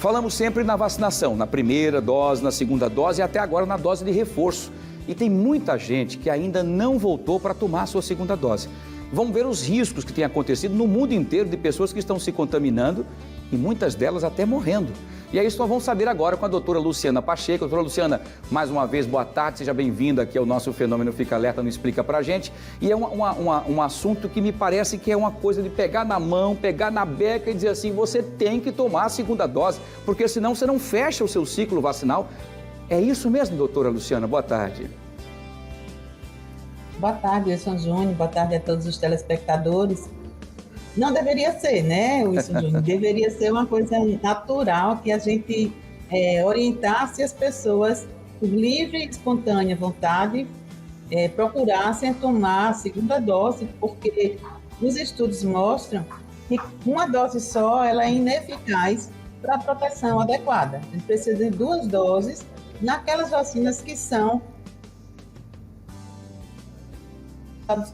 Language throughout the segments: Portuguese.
Falamos sempre na vacinação, na primeira dose, na segunda dose e até agora na dose de reforço. E tem muita gente que ainda não voltou para tomar a sua segunda dose. Vamos ver os riscos que têm acontecido no mundo inteiro de pessoas que estão se contaminando e muitas delas até morrendo. E é isso que nós vamos saber agora com a doutora Luciana Pacheco. Doutora Luciana, mais uma vez, boa tarde, seja bem-vinda aqui ao nosso Fenômeno Fica Alerta, não explica pra gente. E é um assunto que me parece que é uma coisa de pegar na mão, pegar na beca e dizer assim, você tem que tomar a segunda dose, porque senão você não fecha o seu ciclo vacinal. É isso mesmo, doutora Luciana? Boa tarde. Boa tarde, Wilson Júnior. Boa tarde a todos os telespectadores. Não deveria ser, né, Wilson Júnior? Deveria ser uma coisa natural que a gente orientasse as pessoas por livre e espontânea vontade, procurassem tomar a segunda dose, porque os estudos mostram que uma dose só ela é ineficaz para a proteção adequada. A gente precisa de 2 doses naquelas vacinas que são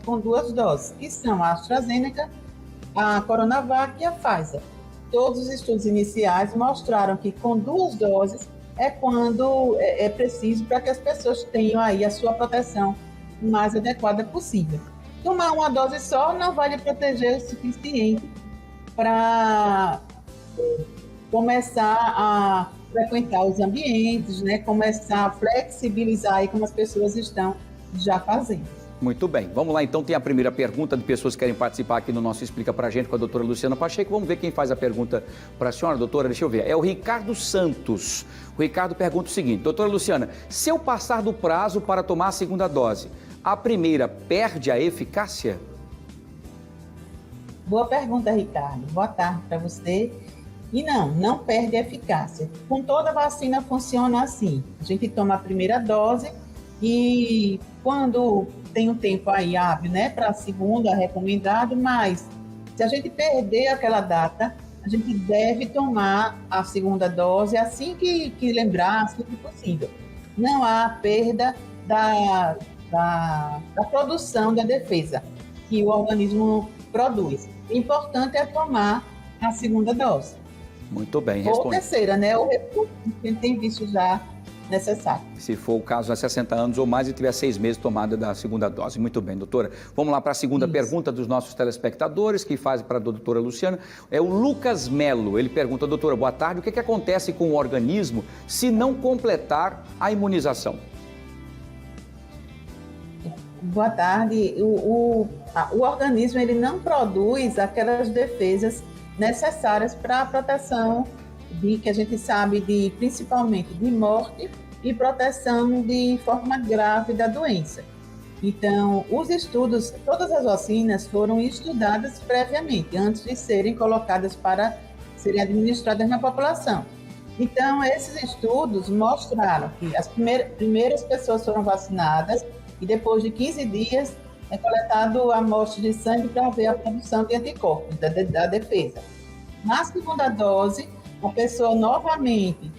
com 2 doses, que são a AstraZeneca, a Coronavac e a Pfizer. Todos os estudos iniciais mostraram que com 2 doses é quando é preciso para que as pessoas tenham aí a sua proteção mais adequada possível. Tomar uma dose só não vai lhe proteger o suficiente para começar a frequentar os ambientes, né? Começar a flexibilizar aí como as pessoas estão já fazendo. Muito bem, vamos lá então, tem a primeira pergunta de pessoas que querem participar aqui no nosso Explica Pra Gente com a doutora Luciana Pacheco. Vamos ver quem faz a pergunta para a senhora, doutora, deixa eu ver, é o Ricardo Santos. O Ricardo pergunta o seguinte, doutora Luciana, se eu passar do prazo para tomar a segunda dose, a primeira perde a eficácia? Boa pergunta, Ricardo. Boa tarde para você. E não perde a eficácia. Com toda vacina funciona assim, a gente toma a primeira dose e quando tem um tempo aí hábil, né, para a segunda, recomendado, mas se a gente perder aquela data, a gente deve tomar a segunda dose assim que lembrar, assim que possível. Não há perda da produção da defesa que o organismo produz. O importante é tomar a segunda dose. Muito bem, responde. Ou terceira, né, o reforço que a gente tem visto já necessário. Se for o caso, há 60 anos ou mais e tiver 6 meses tomada da segunda dose. Muito bem, doutora. Vamos lá para a segunda pergunta dos nossos telespectadores, que faz para a doutora Luciana. É o Lucas Melo. Ele pergunta, doutora, boa tarde, o que acontece com o organismo se não completar a imunização? Boa tarde. O organismo ele não produz aquelas defesas necessárias para a proteção que a gente sabe principalmente de morte e proteção de forma grave da doença. Então, os estudos, todas as vacinas foram estudadas previamente, antes de serem colocadas para serem administradas na população. Então, esses estudos mostraram que as primeiras pessoas foram vacinadas e depois de 15 dias é coletado a amostra de sangue para ver a produção de anticorpos, da defesa. Na segunda dose, a pessoa novamente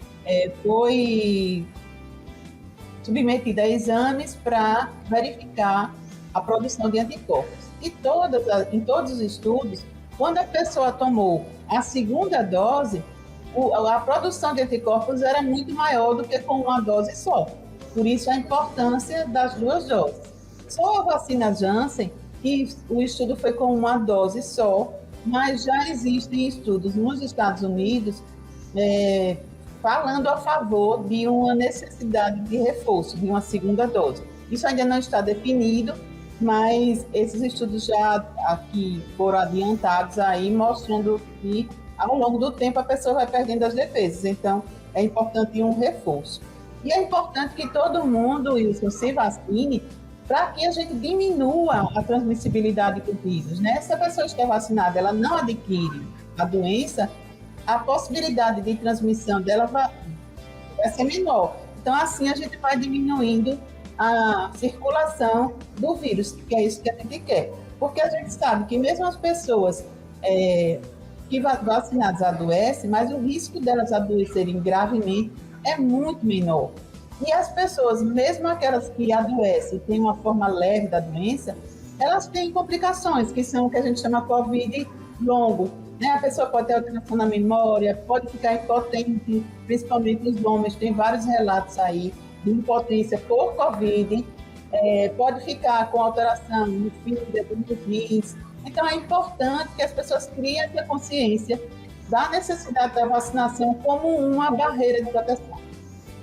foi submetida a exames para verificar a produção de anticorpos. E em todos os estudos, quando a pessoa tomou a segunda dose, a produção de anticorpos era muito maior do que com uma dose só. Por isso a importância das 2 doses. Só a vacina Janssen, que o estudo foi com uma dose só, mas já existem estudos nos Estados Unidos falando a favor de uma necessidade de reforço, de uma segunda dose. Isso ainda não está definido, mas esses estudos já aqui foram adiantados aí, mostrando que ao longo do tempo a pessoa vai perdendo as defesas, então é importante um reforço. E é importante que todo mundo, Wilson, se vacine para que a gente diminua a transmissibilidade do vírus, né? Se a pessoa está vacinada, ela não adquire a doença, a possibilidade de transmissão dela vai ser menor. Então, assim, a gente vai diminuindo a circulação do vírus, que é isso que a gente quer. Porque a gente sabe que mesmo as pessoas que vacinadas adoecem, mas o risco delas adoecerem gravemente é muito menor. E as pessoas, mesmo aquelas que adoecem, têm uma forma leve da doença, elas têm complicações, que são o que a gente chama de COVID longo, né? A pessoa pode ter alteração na memória, pode ficar impotente, principalmente os homens, tem vários relatos aí de impotência por Covid, pode ficar com alteração no fígado, nos rins. Então, é importante que as pessoas criem essa consciência da necessidade da vacinação como uma barreira de proteção.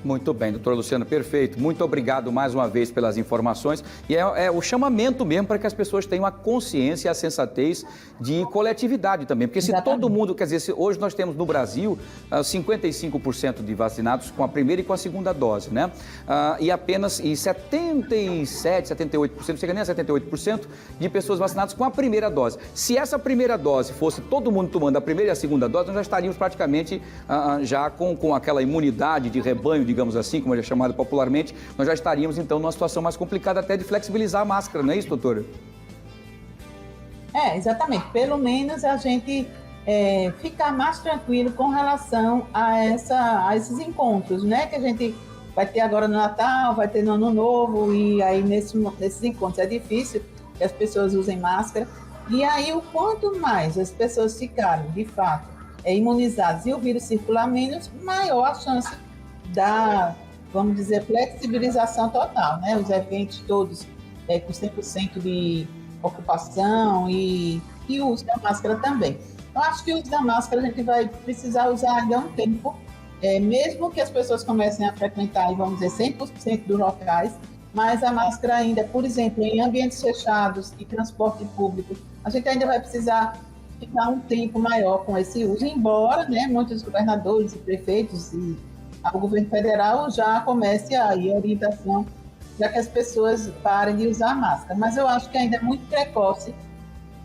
Muito bem, doutora Luciana, perfeito. Muito obrigado mais uma vez pelas informações. E é o chamamento mesmo para que as pessoas tenham a consciência e a sensatez de coletividade também. Porque se Exatamente. todo mundo, quer dizer, hoje nós temos no Brasil 55% de vacinados com a primeira e com a segunda dose, né? E apenas 77, 78%, não chega nem a 78% de pessoas vacinadas com a primeira dose. Se essa primeira dose fosse todo mundo tomando a primeira e a segunda dose, nós já estaríamos praticamente já com aquela imunidade de rebanho, digamos assim, como é chamado popularmente, nós já estaríamos, então, numa situação mais complicada até de flexibilizar a máscara, não é isso, doutora? Exatamente. Pelo menos a gente ficar mais tranquilo com relação a esses encontros, né? Que a gente vai ter agora no Natal, vai ter no Ano Novo, e aí nesses encontros é difícil que as pessoas usem máscara. E aí, o quanto mais as pessoas ficarem, de fato, imunizadas e o vírus circular menos, maior a chance da, vamos dizer, flexibilização total, né? Os eventos todos com 100% de ocupação e o uso da máscara também. Eu acho que o uso da máscara a gente vai precisar usar ainda um tempo, mesmo que as pessoas comecem a frequentar, vamos dizer, 100% dos locais, mas a máscara ainda, por exemplo, em ambientes fechados e transporte público, a gente ainda vai precisar ficar um tempo maior com esse uso, embora, né, muitos governadores e prefeitos e o governo federal já comece a orientação para que as pessoas parem de usar máscara. Mas eu acho que ainda é muito precoce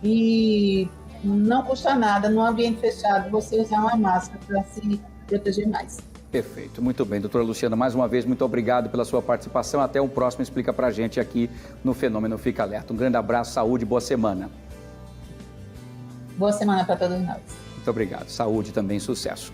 e não custa nada, num ambiente fechado, você usar uma máscara para se proteger mais. Perfeito, muito bem. Doutora Luciana, mais uma vez, muito obrigado pela sua participação. Até o próximo Explica Pra Gente aqui no Fenômeno Fica Alerta. Um grande abraço, saúde e boa semana. Boa semana para todos nós. Muito obrigado. Saúde também, sucesso.